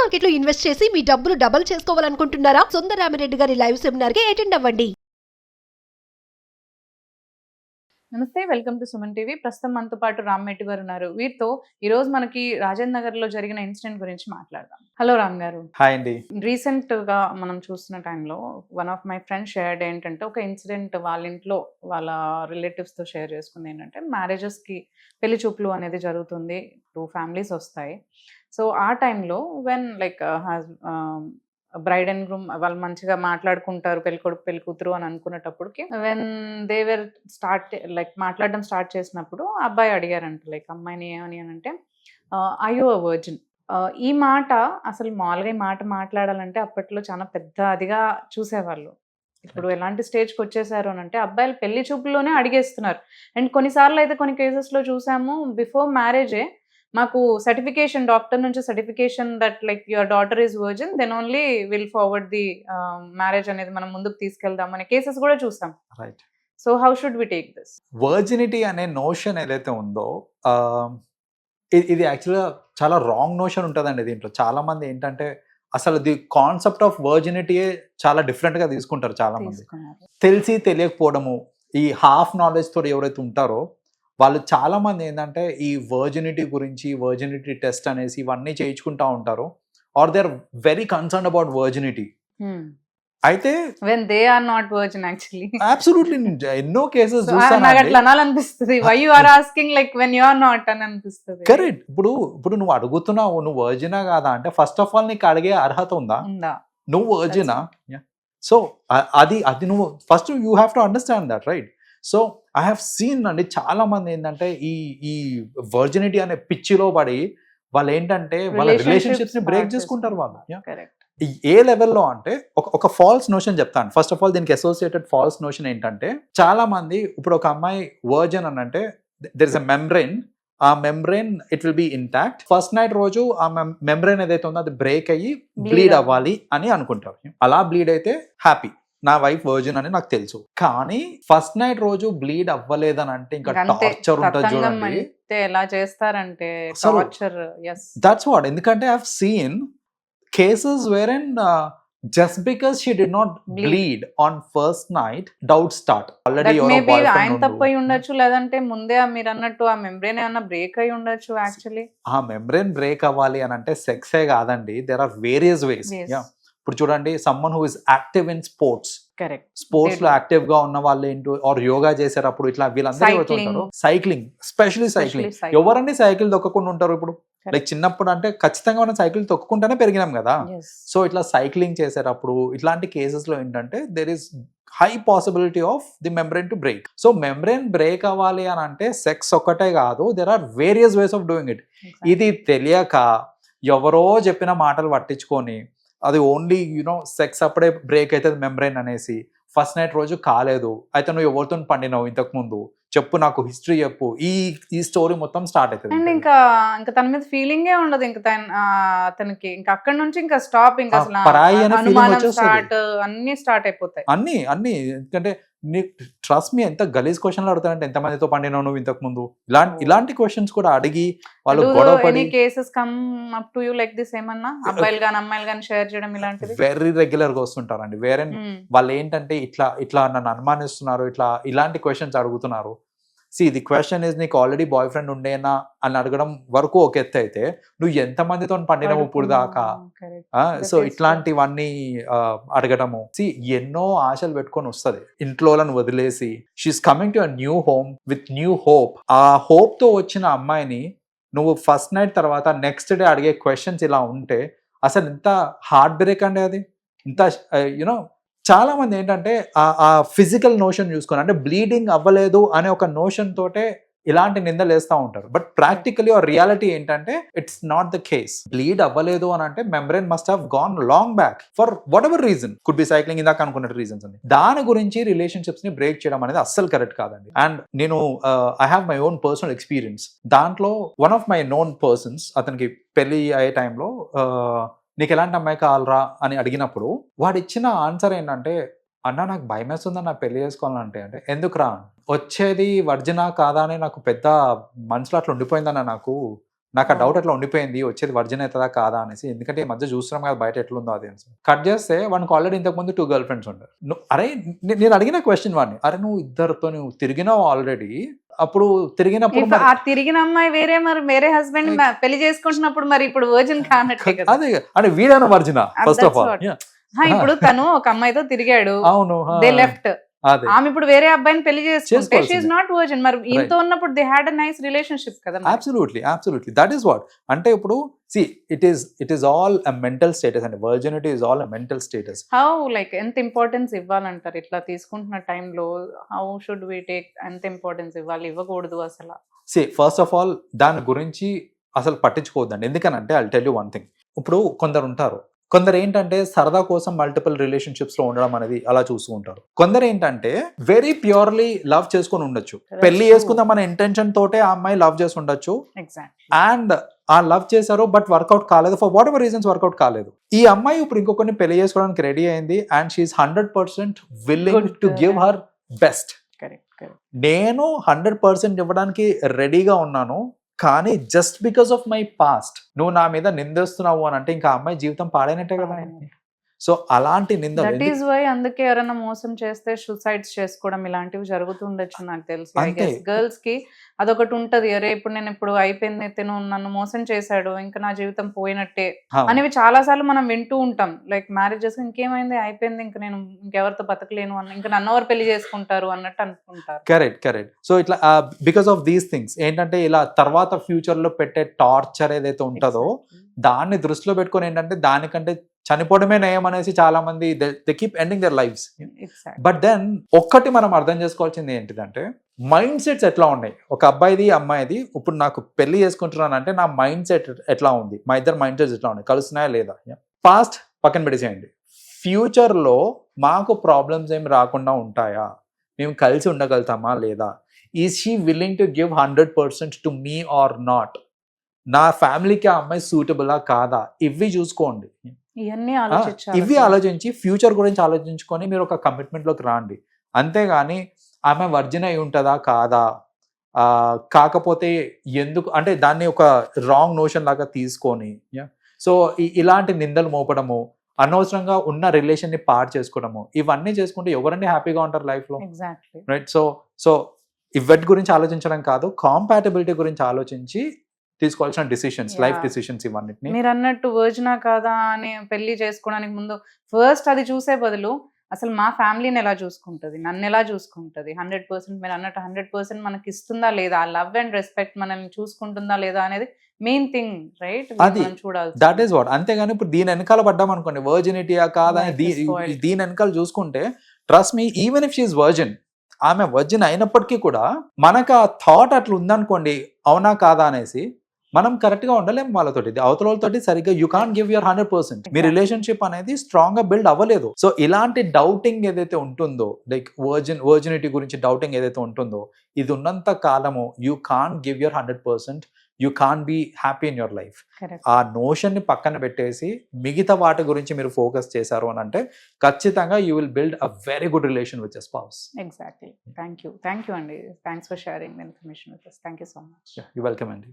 Market లో invest చేసి మీ డబ్బులు డబుల్ చేసుకోవాలనుకుంటున్నారా? సుందరరామిరెడ్డి గారి లైవ్ సెమినార్ కి అటెండ్ అవ్వండి. నమస్తే, వెల్కమ్ టు సుమన్ టీవీ. ప్రస్తుతం మనతో పాటు రామ్మేటి గారు ఉన్నారు. వీరితో ఈ రోజు మనకి రాజేంద్ర నగర్ లో జరిగిన ఇన్సిడెంట్ గురించి మాట్లాడదాం. హలో రామ్ గారు. హాయ్ అండి. రీసెంట్ గా మనం చూస్తున్న టైంలో one of my friends shared ఏంటంటే, ఒక ఇన్సిడెంట్ వాళ్ళ ఇంట్లో వాళ్ళ రిలేటివ్స్ తో షేర్ చేసుకుంది. ఏంటంటే, మ్యారేజెస్ కి పెళ్లి చూపులు అనేది జరుగుతుంది, 2 ఫ్యామిలీస్ వస్తాయి. సో ఆ టైంలో when like bride and groom వాళ్ళు మంచిగా మాట్లాడుకుంటారు, పెళ్లి కొడుకు పెళ్లి కూతురు అని అనుకునేటప్పటికి వెన్ దేవర్ స్టార్ట్ లైక్ మాట్లాడడం స్టార్ట్ చేసినప్పుడు అబ్బాయి అడిగారంట లైక్ అమ్మాయిని ఏమని అని అంటే, అయ్యో వర్జిన్. ఈ మాట అసలు మామూలుగా ఈ మాట మాట్లాడాలంటే అప్పట్లో చాలా పెద్ద అదిగా చూసేవాళ్ళు. ఇప్పుడు ఎలాంటి స్టేజ్కి వచ్చేసారు అని అంటే అబ్బాయిలు పెళ్లి చూపుల్లోనే అడిగేస్తున్నారు. అండ్ కొన్నిసార్లు అయితే కొన్ని కేసెస్లో చూసాము, బిఫోర్ మ్యారేజే మాకు సర్టిఫికేషన్, డాక్టర్ నుంచి certification that like your daughter is virgin, then only will forward the marriage అనేది మనం ముందుకు తీసుకెళ్దాం అనే కేసెస్ కూడా చూసాం. Right. So how should we take this? Virginity అనే నోషన్ ఏదైతే ఉందో ఇది యాక్చువల్గా చాలా రాంగ్ నోషన్ ఉంటుందండి. దీంట్లో చాలా మంది ఏంటంటే అసలు ది కాన్సెప్ట్ ఆఫ్ వర్జినిటీయే చాలా డిఫరెంట్గా తీసుకుంటారు. చాలా మంది తెలిసి తెలియకపోవడము, ఈ హాఫ్ నాలెడ్జ్ తోటి ఎవరైతే ఉంటారో వాళ్ళు చాలా మంది ఏంటంటే ఈ వర్జినిటీ గురించి, వర్జినిటీ టెస్ట్ అనేసి ఇవన్నీ చేయించుకుంటా ఉంటారు. Are they are very concern about virginity. అయితే when they are not virgin actually. Absolutely ఎన్నో కేసెస్ So, నాకు అట్లా అనాలనిపిస్తుంది, why you are asking like when you are not అని అనిపిస్తుంది. కరెక్ట్. ఇప్పుడు నువ్వు అడుగుతున్నావు నువ్వు వర్జినా కాదా అంటే ఫస్ట్ ఆఫ్ ఆల్ నీకు అడిగే అర్హత ఉందా? నువ్వు వర్జినా? సో అది నువ్వు first you have to understand that, right? So I have seen అండి చాలా మంది ఏంటంటే ఈ వర్జినిటీ అనే పిచ్చిలో పడి వాళ్ళు ఏంటంటే వాళ్ళ రిలేషన్షిప్స్ ని బ్రేక్ చేసుకుంటారు వాళ్ళు. ఏ లెవెల్లో అంటే ఒక ఫాల్స్ నోషన్ చెప్తాను. ఫస్ట్ ఆఫ్ ఆల్ దీనికి అసోసియేటెడ్ ఫాల్స్ నోషన్ ఏంటంటే చాలా మంది ఇప్పుడు ఒక అమ్మాయి వర్జిన్ అని అంటే దెర్ ఇస్ అ మెంబ్రెయిన్, ఆ membrane it will be intact. First night రోజు ఆ మెంబ్రెయిన్ ఏదైతే ఉందో అది బ్రేక్ అయ్యి బ్లీడ్ అవ్వాలి అని అనుకుంటారు. అలా బ్లీడ్ అయితే హ్యాపీ, నా వైఫ్ వర్జిన్ అని నాకు తెలుసు. కానీ ఫస్ట్ నైట్ రోజు బ్లీడ్ అవ్వలేదని అంటే ఇంకా టార్చర్ ఉంటుంది చూడండి. ఎలా చేస్తారంటే టార్చర్. That's what. ఎందుకంటే I have seen cases wherein just because she did not bleed on first night, doubt start. Already your boyfriend ఆయన తప్పై ఉండొచ్చు, లేదంటే ముందే మీరు అన్నట్టు ఆ మెంబ్రెయిన్ ఏమన్నా బ్రేక్ అయి ఉండొచ్చు. యాక్చువల్లీ ఆ మెంబ్రెయిన్ బ్రేక్ అవ్వాలి అని అంటే సెక్సే కాదండి, దేర్ ఆర్ వేరియస్ వేస్. ఇప్పుడు చూడండి, someone who is active in sports, sports లో యాక్టివ్ గా ఉన్న వాళ్ళు ఏంటో ఆర్ యోగా చేసేటప్పుడు ఇట్లా వీళ్ళందరూ అవుతుంటారు. Cycling, specially cycling. ఎవరండి సైకిల్ తొక్కకుండా ఉంటారు? ఇప్పుడు లైక్ చిన్నప్పుడు అంటే ఖచ్చితంగా మనం సైకిల్ తొక్కుకుంటూనే పెరిగినాం కదా. సో ఇట్లా సైక్లింగ్ చేసేటప్పుడు ఇట్లాంటి కేసెస్ లో ఏంటంటే there is high possibility of the membrane to break. So membrane break అవ్వాలి అని అంటే సెక్స్ ఒక్కటే కాదు, there are various ways of doing it. ఇది తెలియక ఎవరో చెప్పిన మాటలు పట్టించుకొని అది ఓన్లీ యూనో సెక్స్ అప్పుడే బ్రేక్ అవుతుంది మెంబ్రెయిన్ అనేసి ఫస్ట్ నైట్ రోజు కాలేదు, అయితే నువ్వు ఎవరితో పండినావు ఇంతకు ముందు చెప్పు, నాకు హిస్టరీ చెప్పు, ఈ స్టోరీ మొత్తం స్టార్ట్ అవుతుంది. అండ్ ఇంకా తన మీద ఫీలింగే ఉండదు. ఇంకా అతనికి ఇంకా అక్కడ నుంచి ఇంకా స్టాప్, ఇంకా అనుమానం స్టార్ట్, అన్ని స్టార్ట్ అయిపోతాయి. అన్ని ఎందుకంటే ట్రస్ట్ మీ, ఎంత గలీజ్ క్వశ్చన్లు అడుగుతారంటే ఎంతమందితో పండినావు నువ్వు ఇంతకు ముందు, ఇలాంటి క్వశ్చన్స్ కూడా అడిగి వాళ్ళు గొడవపడి. Cases come up to you like this? ఏమన్నా అబ్బాయిలు గాని అమ్మాయిలు గాని షేర్ చేయడం ఇలాంటివి వెరీ రెగ్యులర్ గా వస్తుంటారండి. వేరే వాళ్ళు ఏంటంటే ఇట్లా నన్ను అనుమానిస్తున్నారు, ఇలాంటి క్వశ్చన్స్ అడుగుతున్నారు. సి ది క్వశ్చన్ ఇస్, నీకు ఆల్రెడీ బాయ్ ఫ్రెండ్ ఉండేనా అని అడగడం వరకు ఒక ఎత్తు అయితే, నువ్వు ఎంత మందితో పండినావు ఇప్పుడు దాకా? సో ఇట్లాంటివన్నీ అడగడము. సి ఎన్నో ఆశలు పెట్టుకొని వస్తుంది, ఇంట్లోలను వదిలేసి she's coming to a new home with new hope. ఆ హోప్ తో వచ్చిన అమ్మాయిని నువ్వు ఫస్ట్ నైట్ తర్వాత నెక్స్ట్ డే అడిగే క్వశ్చన్స్ ఇలా ఉంటే అసలు ఎంత హార్ట్ బ్రేక్ అండి అది. ఇంత యునో చాలా మంది ఏంటంటే ఆ ఫిజికల్ నోషన్ చూసుకొని అంటే బ్లీడింగ్ అవ్వలేదు అనే ఒక నోషన్ తోటే ఇలాంటి నిందలు వేస్తూ ఉంటారు. బట్ ప్రాక్టికలీ ఆ రియాలిటీ ఏంటంటే it's not the case. Bleed అవ్వలేదు అని అంటే membrane must have gone long back for what ever reason, could be cycling, ఇందాక అనుకున్న రీజన్స్ అండి. దాని గురించి రిలేషన్షిప్స్ ని బ్రేక్ చేయడం అనేది అస్సలు కరెక్ట్ కాదండి. అండ్ నేను I have my own personal experience. దాంట్లో one of my known persons, అతనికి పెళ్లి అయ్యే టైంలో నీకు ఎలాంటి అమ్మాయి కావాలరా అని అడిగినప్పుడు వాడు ఇచ్చిన ఆన్సర్ ఏంటంటే, అన్న నాకు భయం వేస్తుందని నాకు పెళ్లి చేసుకోవాలంటే. అంటే ఎందుకురా? వచ్చేది వర్జినా కాదా అని నాకు పెద్ద మనసులో అట్లా ఉండిపోయిందన్న నాకు. నాకు ఆ డౌట్ అట్లా ఉండిపోయింది, వచ్చేది వర్జిన్ అవుతుందా కాదా అనేసి. ఎందుకంటే ఈ మధ్య చూస్తున్నాం కదా బయట ఎట్లుందో అది అని. కట్ చేస్తే వానికి ఆల్రెడీ ఇంతకుముందు 2 గర్ల్ ఫ్రెండ్స్ ఉంటారు. అరే నేను అడిగిన క్వశ్చన్ వాడిని, అరే నువ్వు ఇద్దరితో నువ్వు తిరిగినావు ఆల్రెడీ, అప్పుడు తిరిగినప్పుడు ఇప్పుడు ఆ తిరిగిన అమ్మాయి వేరే హస్బెండ్ పెళ్లి చేసుకుంటున్నప్పుడు మరి ఇప్పుడు వర్జిన్ కానట్టే కదా. అదే అంటే వీడైనా వర్జినా ఫస్ట్ ఆఫ్ ఆల్. ఇప్పుడు తను ఒక అమ్మాయితో తిరిగాడు, అవును, దే లెఫ్ట్, అదే ఆమె ఇప్పుడు వేరే అబ్బాయిని పెళ్లి చేసుకుంటే చేసుకోవాల్సిందే. She is not virgin. మరి ఇంత ఉన్నప్పుడు they had a nice relationship కదా. Absolutely that is what. అంటే ఇప్పుడు see it is all a mental status అండి. Virginity is all a mental status. How like ఎంత ఇంపార్టెన్స్ ఇవ్వాలంటారు ఇట్లా తీసుకుంటున్న టైంలో? హౌ షుడ్ వి టేక్, ఎంత ఇంపార్టెన్స్ ఇవ్వాలి, ఇవ్వకూడదు అసలు? సి ఫస్ట్ ఆఫ్ ఆల్ దాని గురించి అసలు పట్టించుకోవద్దండి. ఎందుకనంటే I tell you one thing. ఇప్పుడు కొందరు ఏంటంటే సరదా కోసం మల్టిపుల్ రిలేషన్షిప్స్ లో ఉండడం అనేది అలా చూస్తూ ఉంటారు. కొందరు ఏంటంటే వెరీ ప్యూర్లీ లవ్ చేసుకొని ఉండొచ్చు, పెళ్లి చేసుకుందాం అనే ఇంటెన్షన్ తోటే ఆ అమ్మాయి లవ్ చేసి ఉండొచ్చు. అండ్ ఆ లవ్ చేశారు బట్ వర్కౌట్ కాలేదు, for whatever reasons work out కాలేదు. ఈ అమ్మాయి ఇప్పుడు ఇంకొకరిని పెళ్లి చేసుకోవడానికి రెడీ అయింది and she's 100% willing to give her best. నేను 100% ఇవ్వడానికి రెడీగా ఉన్నాను, కానీ just because of my past నువ్వు నా మీద నిందిస్తున్నావు అని అంటే ఇంకా అమ్మాయి జీవితం పాడైనట్టే కదా. సో అలాంటి నిందలు, దట్ ఈస్ వై అందుకే ఎవరైనా మోసం చేస్తే సూసైడ్స్ చేసుకోవడం ఇలాంటివి జరుగుతుండొచ్చు నాకు తెలిసి. గర్ల్స్ కి అదొకటి ఉంటది, అరే ఇప్పుడు నేను ఇప్పుడు అయిపోయింది, తిను నన్ను మోసం చేశాడు, ఇంకా నా జీవితం పోయినట్టే అనేవి చాలా సార్లు మనం వింటూ ఉంటాం. లైక్ మ్యారేజెస్ ఇంకేమైంది, అయిపోయింది, ఇంకా నేను ఇంకెవరితో బతకలేను అన్న, ఇంకా నన్ను ఎవరు పెళ్లి చేసుకుంటారు అన్నట్టు అనుకుంటారు. కరెక్ట్. సో ఇట్లా బికాస్ ఆఫ్ దీస్ థింగ్స్ ఏంటంటే ఇలా తర్వాత ఫ్యూచర్ లో పెట్టే టార్చర్ ఏదైతే ఉంటుందో దాన్ని దృష్టిలో పెట్టుకొని ఏంటంటే దానికంటే చనిపోవడమే నయం అనేసి చాలా మంది they keep ending their lifes. But then ఒక్కటి మనం అర్థం చేసుకోవాల్సింది ఏంటిదంటే మైండ్ సెట్స్ ఎట్లా ఉన్నాయి ఒక అబ్బాయిది అమ్మాయిది. ఇప్పుడు నాకు పెళ్లి చేసుకుంటున్నాను అంటే నా మైండ్ సెట్ ఎట్లా ఉంది, మా ఇద్దరు మైండ్ సెట్స్ ఎట్లా ఉన్నాయి, కలుస్తున్నాయా లేదా. పాస్ట్ పక్కన పెట్టేసేయండి, ఫ్యూచర్ లో మాకు ప్రాబ్లమ్స్ ఏమి రాకుండా ఉంటాయా, మేము కలిసి ఉండగలుగుతామా లేదా, is she willing to give 100% to me or not, నా ఫ్యామిలీకి ఆ అమ్మాయి సూటబులా కాదా, ఇవి చూసుకోండి. ఇవి ఆలోచించి ఫ్యూచర్ గురించి ఆలోచించుకొని మీరు ఒక కమిట్మెంట్ లోకి రాండి. అంతేగాని ఆమె వర్జిన్ అయి ఉంటుందా కాదా, కాకపోతే ఎందుకు అంటే దాన్ని ఒక రాంగ్ నోషన్ లాగా తీసుకొని సో ఇలాంటి నిందలు మోపడము, అనవసరంగా ఉన్న రిలేషన్ ని పాడు చేసుకోవడము, ఇవన్నీ చేసుకుంటే ఎవరండి హ్యాపీగా ఉంటారు లైఫ్ లో, రైట్? సో ఇవటి గురించి ఆలోచించడం కాదు, కాంపాటబిలిటీ గురించి ఆలోచించి తీసుకోవాల్సిన డిసిషన్స్, లైఫ్ డిసిషన్స్ ఇవన్నిటిని. మీరు అన్నట్టు వర్జినా కాదా అని పెళ్లి చేసుకోవడానికి ముందు ఫస్ట్ అది చూసే బదులు అసలు మా ఫ్యామిలీని ఎలా చూసుకుంటది, నన్ను ఎలా చూసుకుంటది, 100% మీరు అన్నట్టు 100% మనకి ఇస్తుందా లేదా, ఆ లవ్ అండ్ రెస్పెక్ట్ మనల్ని చూసుకుంటుందా లేదా అనేది మెయిన్ థింగ్, రైట్? అది చూడాలి. That is what. అంతేగాని ఇప్పుడు దీని వెనకాల పడ్డాం అనుకోండి, వర్జినిటీయా కాదా దీని వెనకాల చూసుకుంటే trust me, even if she's virgin, ఆమె వర్జిన్ అయినప్పటికీ కూడా మనకు ఆ థాట్ అట్లా ఉందనుకోండి, అవునా కాదా అనేసి, మనం కరెక్ట్ గా ఉండలేము వాళ్ళతోటి, అవతలతోటి సరిగ్గా you can't give your 100%. Me relationship అనేది స్ట్రాంగ్ గా బిల్డ్ అవ్వలేదు. సో ఇలాంటి డౌటింగ్ ఏదైతే ఉంటుందో, లైక్ వర్జినిటీ గురించి డౌటింగ్ ఏదైతే ఉంటుందో, ఇది ఉన్నంత కాలము you can't give your 100%, you can't be happy in your life. ఆ నోషన్ ని పక్కన పెట్టేసి మిగతా వాటి గురించి మీరు ఫోకస్ చేశారు అని అంటే ఖచ్చితంగా you will build a very good relation with your spouse. Exactly. Thank you అండి, thanks for sharing the information with us. Thank you so much. You welcome అండి.